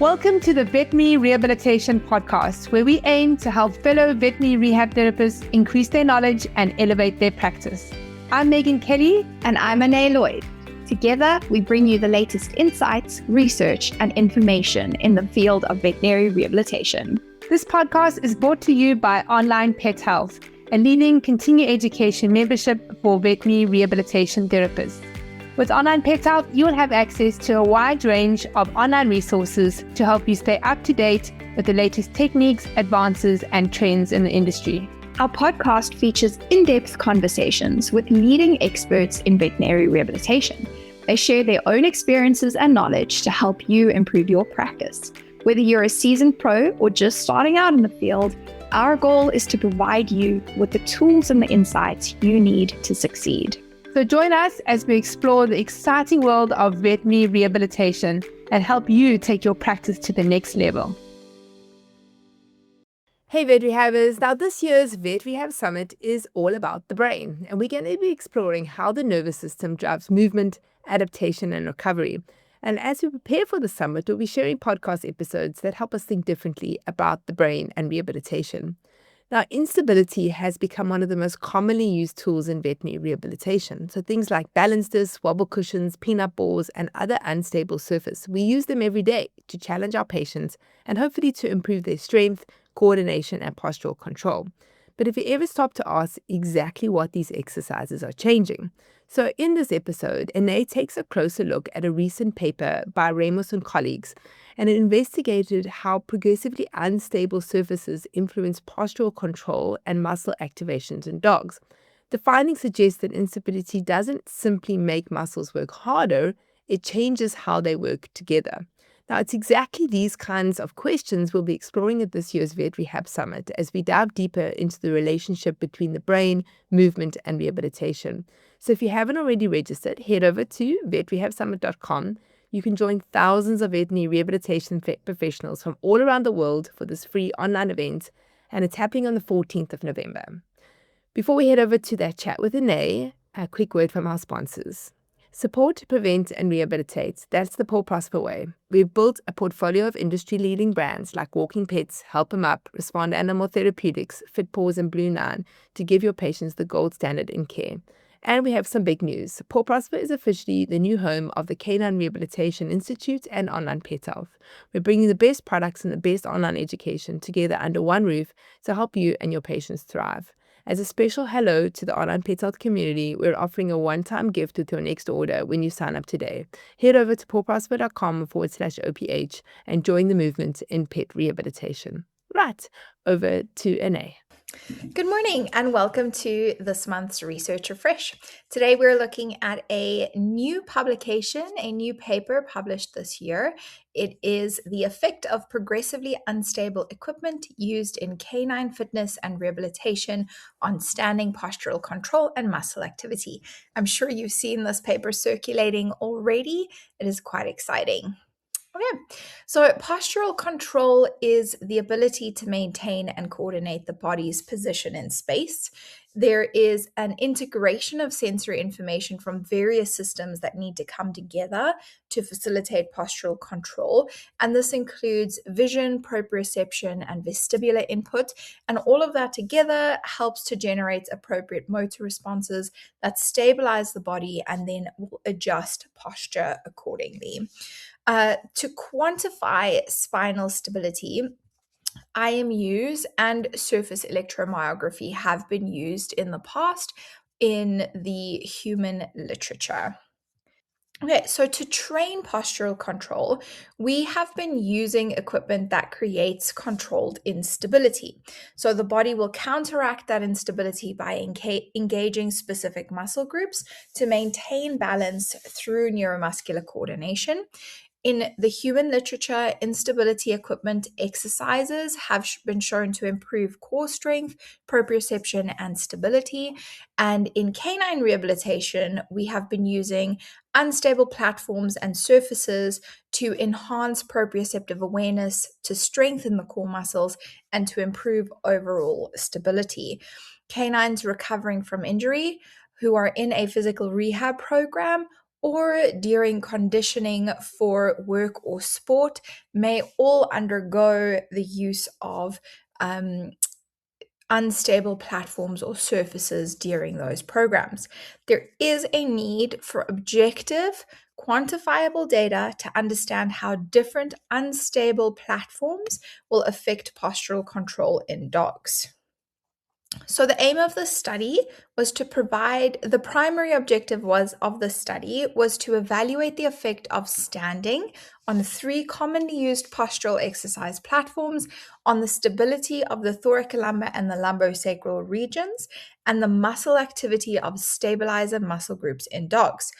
Welcome to the Veterinary Rehabilitation Podcast, where we aim to help fellow veterinary rehab therapists increase their knowledge and elevate their practice. I'm Megan Kelly. And I'm Lloyd. Together, we bring you the latest insights, research, and information in the field of veterinary rehabilitation. This podcast is brought to you by Onlinepethealth, a leading continuing education membership for veterinary rehabilitation therapists. With Onlinepethealth, you will have access to a wide range of online resources to help you stay up to date with the latest techniques, advances, and trends in the industry. Our podcast features in-depth conversations with leading experts in veterinary rehabilitation. They share their own experiences and knowledge to help you improve your practice. Whether you're a seasoned pro or just starting out in the field, our goal is to provide you with the tools and the insights you need to succeed. So join us as we explore the exciting world of veterinary rehabilitation and help you take your practice to the next level. Hey Vet Rehabbers, now this year's Vet Rehab Summit is all about the brain, and we're going to be exploring how the nervous system drives movement, adaptation, and recovery. And as we prepare for the summit, we'll be sharing podcast episodes that help us think differently about the brain and rehabilitation. Now, instability has become one of the most commonly used tools in veterinary rehabilitation. So things like balance discs, wobble cushions, peanut balls, and other unstable surface. We use them every day to challenge our patients and hopefully to improve their strength, coordination, and postural control. But if you ever stop to ask exactly what these exercises are changing? So in this episode, Ine takes a closer look at a recent paper by Ramos and colleagues, and it investigated how progressively unstable surfaces influence postural control and muscle activations in dogs. The findings suggest that instability doesn't simply make muscles work harder, it changes how they work together. Now, it's exactly these kinds of questions we'll be exploring at this year's Vet Rehab Summit as we dive deeper into the relationship between the brain, movement, and rehabilitation. So if you haven't already registered, head over to vetrehabsummit.com. You can join thousands of veterinary rehabilitation professionals from all around the world for this free online event, and it's happening on the 14th of November. Before we head over to that chat with Ine, a quick word from our sponsors. Support, prevent, and rehabilitate. That's the Paw Prosper way. We've built a portfolio of industry-leading brands like Walking Pets, Help 'em Up, Respond Animal Therapeutics, Fit Paws, and Blue Nine to give your patients the gold standard in care. And we have some big news. Paw Prosper is officially the new home of the Canine Rehabilitation Institute and Onlinepethealth. We're bringing the best products and the best online education together under one roof to help you and your patients thrive. As a special hello to the Onlinepethealth community, we're offering a one-time gift with your next order when you sign up today. Head over to pawprosper.com/OPH and join the movement in pet rehabilitation. Right, over to Ine. Good morning and welcome to this month's Research Refresh. Today we're looking at a new publication, a new paper published this year. It is the effect of progressively unstable equipment used in canine fitness and rehabilitation on standing postural control and muscle activity. I'm sure you've seen this paper circulating already. It is quite exciting. Okay, so postural control is the ability to maintain and coordinate the body's position in space. There is an integration of sensory information from various systems that need to come together to facilitate postural control. And this includes vision, proprioception, and vestibular input. And all of that together helps to generate appropriate motor responses that stabilize the body and then will adjust posture accordingly. To quantify spinal stability, IMUs and surface electromyography have been used in the past in the human literature. Okay, so to train postural control, we have been using equipment that creates controlled instability. So the body will counteract that instability by engaging specific muscle groups to maintain balance through neuromuscular coordination. In the human literature, instability equipment exercises have been shown to improve core strength, proprioception, and stability. And in canine rehabilitation, we have been using unstable platforms and surfaces to enhance proprioceptive awareness, to strengthen the core muscles, and to improve overall stability. Canines recovering from injury who are in a physical rehab program or during conditioning for work or sport may all undergo the use of unstable platforms or surfaces during those programs. There is a need for objective, quantifiable data to understand how different unstable platforms will affect postural control in dogs. So the aim of the study was to provide, the primary objective of the study was to evaluate the effect of standing on 3 commonly used postural exercise platforms on the stability of the thoracolumbar and the lumbosacral regions and the muscle activity of stabilizer muscle groups in dogs.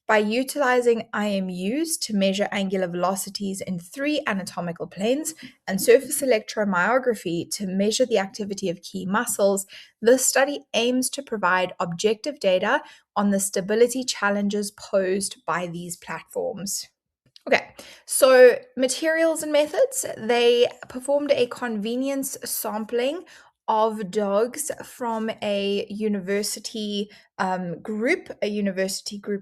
By utilizing IMUs to measure angular velocities in 3 anatomical planes and surface electromyography to measure the activity of key muscles, this study aims to provide objective data on the stability challenges posed by these platforms. Okay, so materials and methods. They performed a convenience sampling of dogs from a university group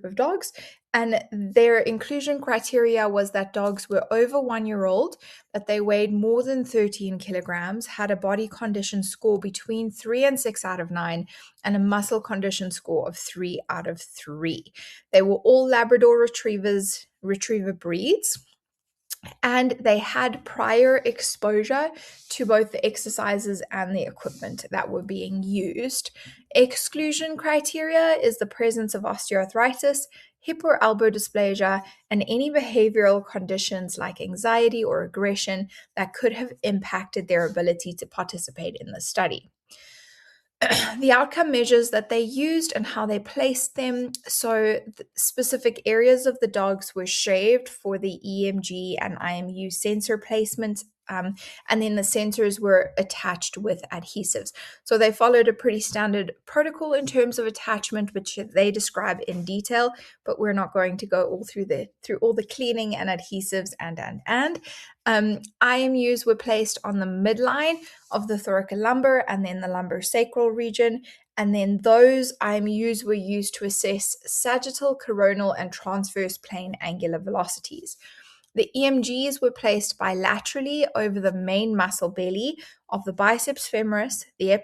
of dogs. And their inclusion criteria was that dogs were over 1 year old, that they weighed more than 13 kilograms, had a body condition score between 3 and 6 out of 9, and a muscle condition score of 3 out of 3. They were all Labrador retriever breeds, and they had prior exposure to both the exercises and the equipment that were being used. Exclusion criteria is the presence of osteoarthritis, hip or elbow dysplasia, and any behavioral conditions like anxiety or aggression that could have impacted their ability to participate in the study. The outcome measures that they used and how they placed them. So specific areas of the dogs were shaved for the EMG and IMU sensor placement. And then the sensors were attached with adhesives. So they followed a pretty standard protocol in terms of attachment, which they describe in detail, but we're not going to go all through all the cleaning and adhesives and. IMUs were placed on the midline of the thoracolumbar and then the lumbosacral region, and then those IMUs were used to assess sagittal, coronal, and transverse plane angular velocities. The EMGs were placed bilaterally over the main muscle belly of the biceps femoris, the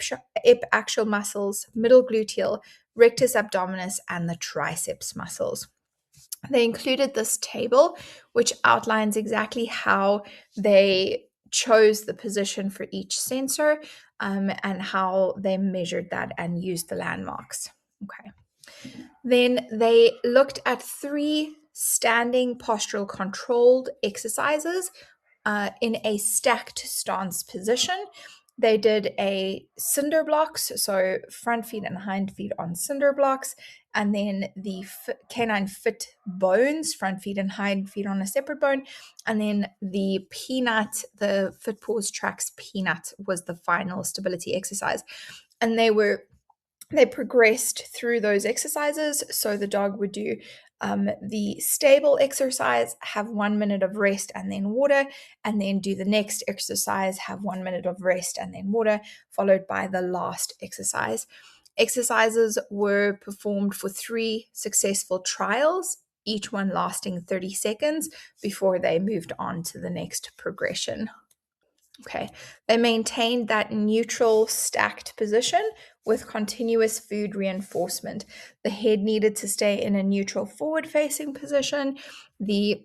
epiaxial muscles, middle gluteal, rectus abdominis, and the triceps muscles. They included this table, which outlines exactly how they chose the position for each sensor and how they measured that and used the landmarks. Okay. Then they looked at 3 standing postural controlled exercises in a stacked stance position. They did a cinder blocks, so front feet and hind feet on cinder blocks, and then the canine foot bones, front feet and hind feet on a separate bone, and then the peanut, the foot paws tracks peanut was the final stability exercise. And they progressed through those exercises. So the dog would do the stable exercise, have 1 minute of rest and then water, and then do the next exercise, have 1 minute of rest and then water, followed by the last exercise. Exercises were performed for 3 successful trials, each one lasting 30 seconds before they moved on to the next progression. Okay, they maintained that neutral stacked position with continuous food reinforcement. The head needed to stay in a neutral forward-facing position. The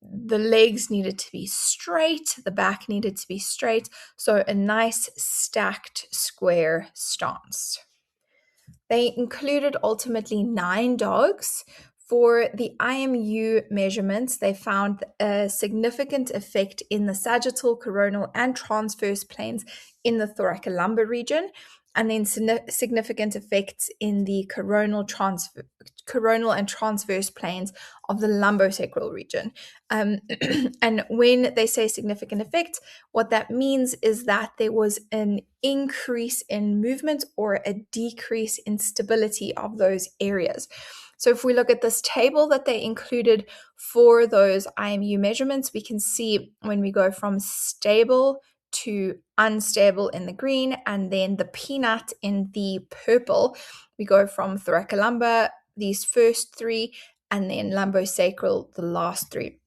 legs needed to be straight. The back needed to be straight. So a nice stacked square stance. They included ultimately 9 dogs. For the IMU measurements, they found a significant effect in the sagittal, coronal, and transverse planes in the thoracolumbar region, and then significant effects in the coronal and transverse planes of the lumbosacral region. And when they say significant effect, what that means is that there was an increase in movement or a decrease in stability of those areas. So if we look at this table that they included for those IMU measurements, we can see when we go from stable to unstable in the green, and then the peanut in the purple, we go from thoracolumbar, these first three, and then lumbosacral, the last three,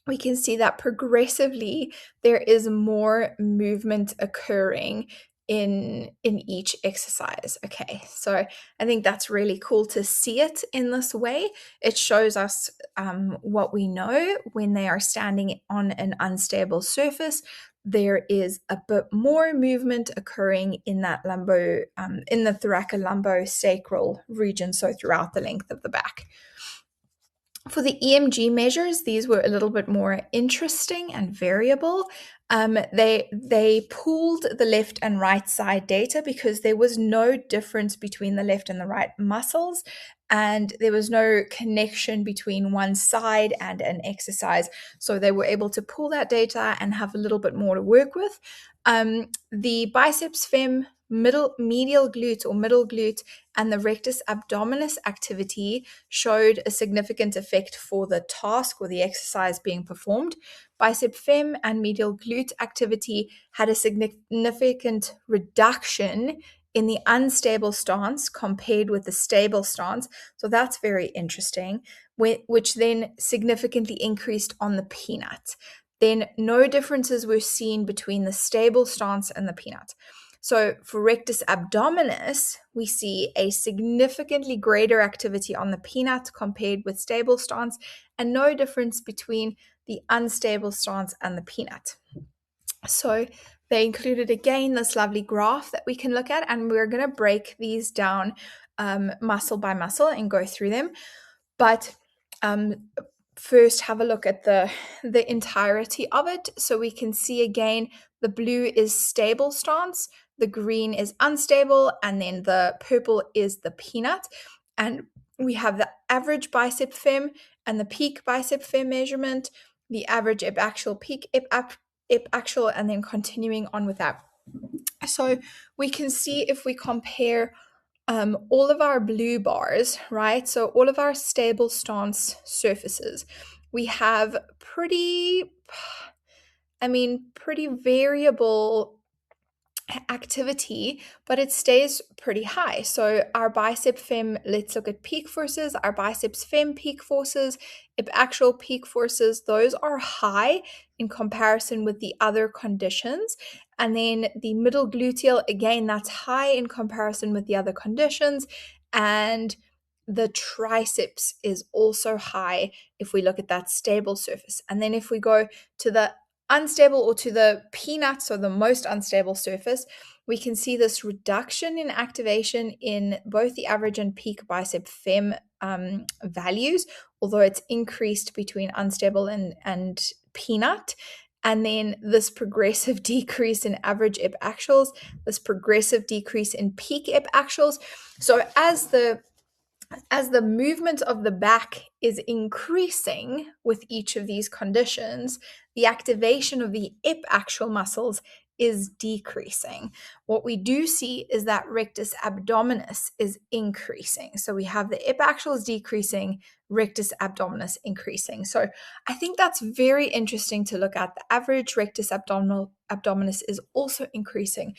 we can see that progressively there is more movement occurring in each exercise. Okay, so I think that's really cool to see it in this way. It shows us what we know when they are standing on an unstable surface. There is a bit more movement occurring in that in the thoracolumbo-sacral region, so throughout the length of the back. For the EMG measures, these were a little bit more interesting and variable. They pooled the left and right side data because there was no difference between the left and the right muscles, and there was no connection between one side and an exercise. So they were able to pull that data and have a little bit more to work with. The biceps fem, medial glute or middle glute, and the rectus abdominis activity showed a significant effect for the task or the exercise being performed. Bicep fem and medial glute activity had a significant reduction in the unstable stance compared with the stable stance. So that's very interesting, which then significantly increased on the peanut. Then no differences were seen between the stable stance and the peanut. So for rectus abdominis, we see a significantly greater activity on the peanut compared with stable stance, and no difference between the unstable stance and the peanut. So they included again this lovely graph that we can look at, and we're going to break these down muscle by muscle and go through them. But first have a look at the entirety of it. So we can see again, the blue is stable stance, the green is unstable, and then the purple is the peanut. And we have the average bicep fem and the peak bicep fem measurement, the average ip axial, peak ip axial, and then continuing on with that. So we can see if we compare all of our blue bars, right? So all of our stable stance surfaces, we have pretty variable activity, but it stays pretty high. So our bicep fem, let's look at peak forces, our biceps fem peak forces, ip axial peak forces, those are high in comparison with the other conditions. And then the middle gluteal, again, that's high in comparison with the other conditions. And the triceps is also high if we look at that stable surface. And then if we go to the unstable or to the peanut, so the most unstable surface, we can see this reduction in activation in both the average and peak bicep fem values, although it's increased between unstable and peanut. And then this progressive decrease in average ip axials, this progressive decrease in peak ip axials. So as the movement of the back is increasing with each of these conditions, the activation of the ip axial muscles is decreasing. What we do see is that rectus abdominis is increasing. So we have the ip axials decreasing, rectus abdominis increasing. So I think that's very interesting to look at. The average rectus abdominis is also increasing.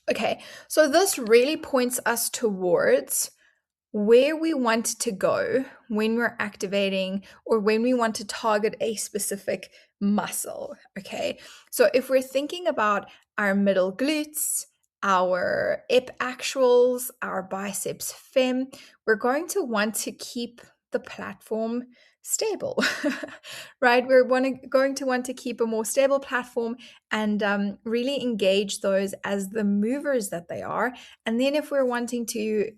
Okay, so this really points us towards where we want to go when we're activating or when we want to target a specific muscle. Okay, so if we're thinking about our middle glutes, our ip axials, our biceps fem, we're going to want to keep the platform stable, right? We're going to want to keep a more stable platform and really engage those as the movers that they are. And then if we're wanting to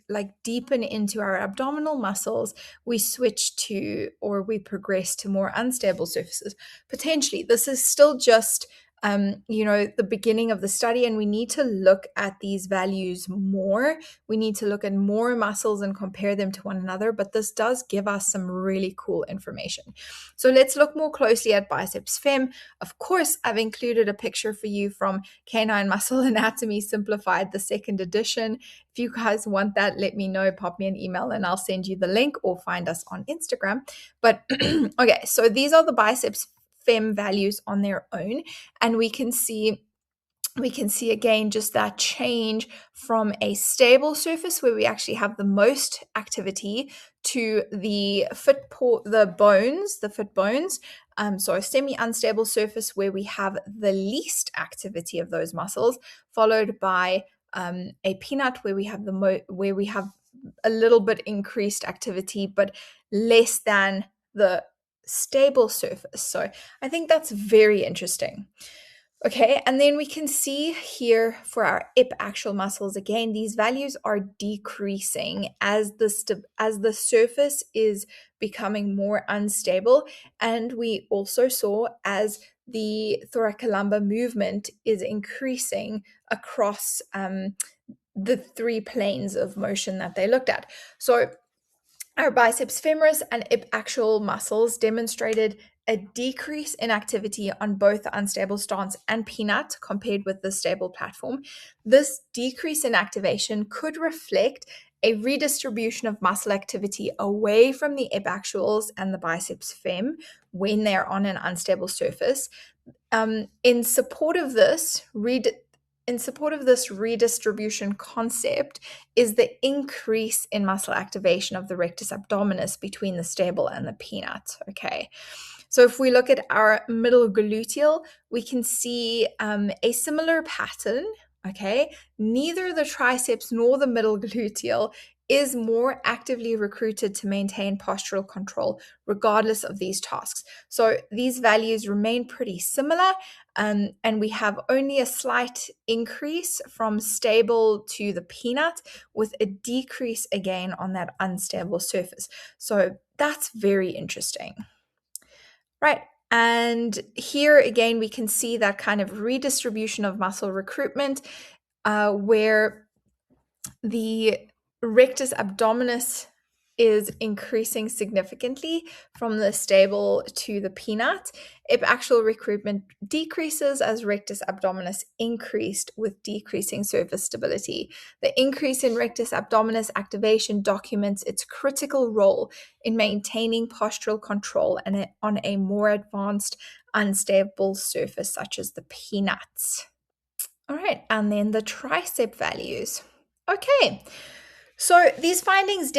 deepen into our abdominal muscles, we switch to, or we progress to, more unstable surfaces. Potentially, this is still just the beginning of the study, and we need to look at these values more. We need to look at more muscles and compare them to one another, but this does give us some really cool information. So let's look more closely at biceps fem. Of course, I've included a picture for you from Canine Muscle Anatomy Simplified, the second edition. If you guys want that, let me know, pop me an email and I'll send you the link, or find us on Instagram. But okay, so these are the biceps fem values on their own, and we can see we can see again just that change from a stable surface where we actually have the most activity to the foot bones. So a semi-unstable surface where we have the least activity of those muscles, followed by a peanut where we have a little bit increased activity, but less than the stable surface. So I think that's very interesting. Okay, and then we can see here for our axial muscles, again, these values are decreasing as the surface is becoming more unstable. And we also saw as the thoracolumbar movement is increasing across the three planes of motion that they looked at. So our biceps femoris and axial muscles demonstrated a decrease in activity on both the unstable stance and peanut compared with the stable platform. This decrease in activation could reflect a redistribution of muscle activity away from the axials and the biceps fem when they're on an unstable surface. In support of this redistribution concept is the increase in muscle activation of the rectus abdominis between the stable and the peanut. Okay, so if we look at our middle gluteal, we can see a similar pattern. Okay, neither the triceps nor the middle gluteal is more actively recruited to maintain postural control regardless of these tasks. So these values remain pretty similar, and we have only a slight increase from stable to the peanut with a decrease again on that unstable surface. So that's very interesting. Right. And here again, we can see that kind of redistribution of muscle recruitment where the rectus abdominis is increasing significantly from the stable to the peanut. Axial recruitment decreases as rectus abdominis increased with decreasing surface stability. The increase in rectus abdominis activation documents its critical role in maintaining postural control and on a more advanced unstable surface such as the peanuts. All right, and then the tricep values. Okay, so these findings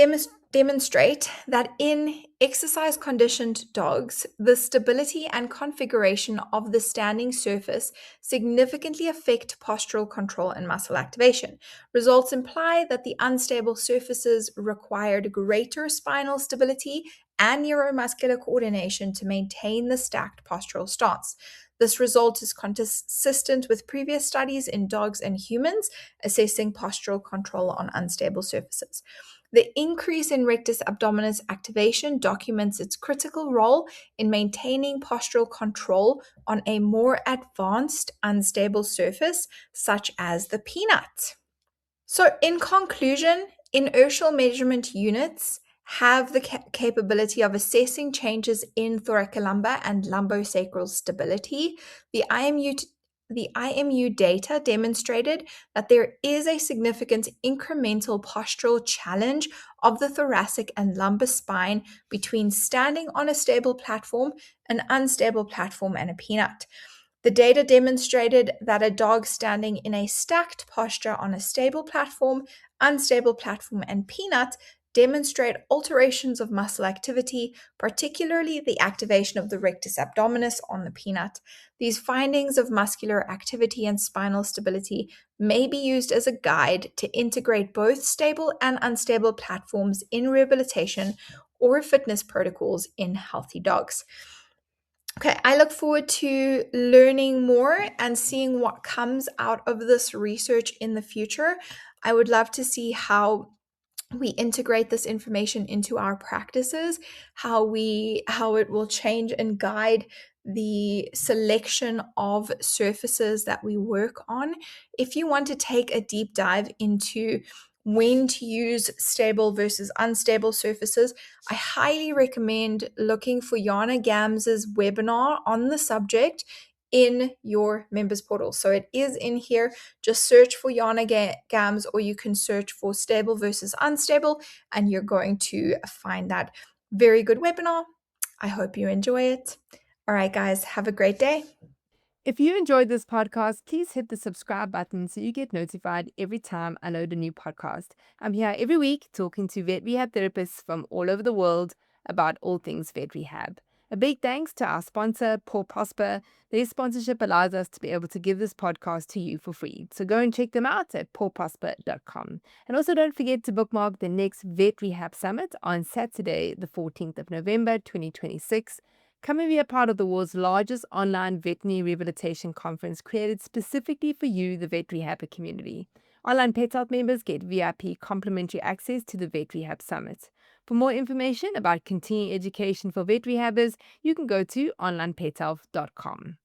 demonstrate that in exercise conditioned dogs, the stability and configuration of the standing surface significantly affect postural control and muscle activation. Results imply that the unstable surfaces required greater spinal stability and neuromuscular coordination to maintain the stacked postural stance. This result is consistent with previous studies in dogs and humans assessing postural control on unstable surfaces. The increase in rectus abdominis activation documents its critical role in maintaining postural control on a more advanced unstable surface, such as the peanut. So, in conclusion, inertial measurement units have the capability of assessing changes in thoracolumbar and lumbosacral stability. The IMU data demonstrated that there is a significant incremental postural challenge of the thoracic and lumbar spine between standing on a stable platform, an unstable platform, and a peanut. The data demonstrated that a dog standing in a stacked posture on a stable platform, unstable platform, and peanut demonstrate alterations of muscle activity, particularly the activation of the rectus abdominis on the peanut. These findings of muscular activity and spinal stability may be used as a guide to integrate both stable and unstable platforms in rehabilitation or fitness protocols in healthy dogs. Okay, I look forward to learning more and seeing what comes out of this research in the future. I would love to see how we integrate this information into our practices, how it will change and guide the selection of surfaces that we work on. If you want to take a deep dive into when to use stable versus unstable surfaces, I highly recommend looking for Jana Gams's webinar on the subject in your members portal. So it is in here. Just search for Jana Gams, or you can search for stable versus unstable, and you're going to find that very good webinar. I hope you enjoy it. All right, guys, have a great day. If you enjoyed this podcast, please hit the subscribe button so you get notified every time I load a new podcast. I'm here every week talking to vet rehab therapists from all over the world about all things vet rehab. A big thanks to our sponsor, Paw Prosper. Their sponsorship allows us to be able to give this podcast to you for free. So go and check them out at pawprosper.com. And also don't forget to bookmark the next Vet Rehab Summit on Saturday, the 14th of November, 2026. Come and be a part of the world's largest online veterinary rehabilitation conference created specifically for you, the vet rehabber community. Onlinepethealth members get VIP complimentary access to the Vet Rehab Summit. For more information about continuing education for vet rehabbers, you can go to onlinepethealth.com.